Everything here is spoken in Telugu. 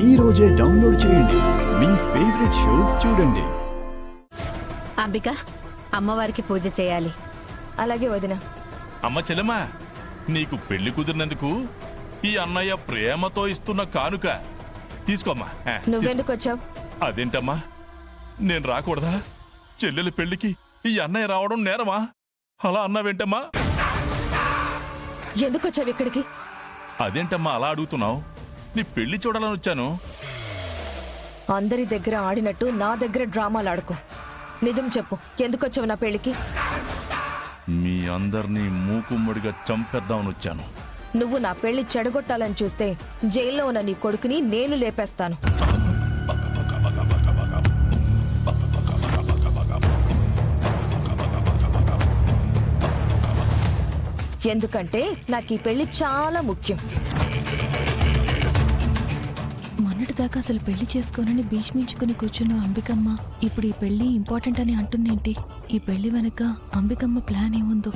ఈ రోజే డౌన్లోడ్ చేయండి. మీ ఫేవరెట్ షోస్ చూడండి. అంబిక, అమ్మవారికి పూజ చేయాలి. అలాగే వదిన. అమ్మ చెల్లెమ్మా, నీకు పెళ్లి కుదిరినందుకు ఈ అన్నయ్య ప్రేమతో ఇస్తున్న కానుక తీసుకోమ్మా. నువ్వెందుకు వచ్చావు? అదేంటమ్మా, నేను రాకూడదా? చెల్లెలి పెళ్లికి ఈ అన్నయ్య రావడం నేరమా? అలా అన్నావేంటమ్మా? ఎందుకు వచ్చావు ఇక్కడికి? అదేంటమ్మా అలా అడుగుతున్నావు? నీ పెళ్లి చూడాలని వచ్చాను. అందరి దగ్గర ఆడినట్టు నా దగ్గర డ్రామాలు ఆడుకో. నిజం చెప్పు, ఎందుకు వచ్చావు నా పెళ్లికి? మీ అందరినీ మూకుమ్మడిగా చంపేద్దామని వచ్చాను. నువ్వు నా పెళ్లి చెడగొట్టాలని చూస్తే జైల్లో ఉన్న నీ కొడుకుని నేను లేపేస్తాను. ఎందుకంటే నాకు ఈ పెళ్లి చాలా ముఖ్యం. మొన్నటిదాకా అసలు పెళ్లి చేసుకోనని భీష్మించుకుని కూర్చున్న అంబికమ్మ ఇప్పుడు ఈ పెళ్లి ఇంపార్టెంట్ అని అంటుందేంటి? ఈ పెళ్లి వెనక అంబికమ్మ ప్లాన్ ఏముందో?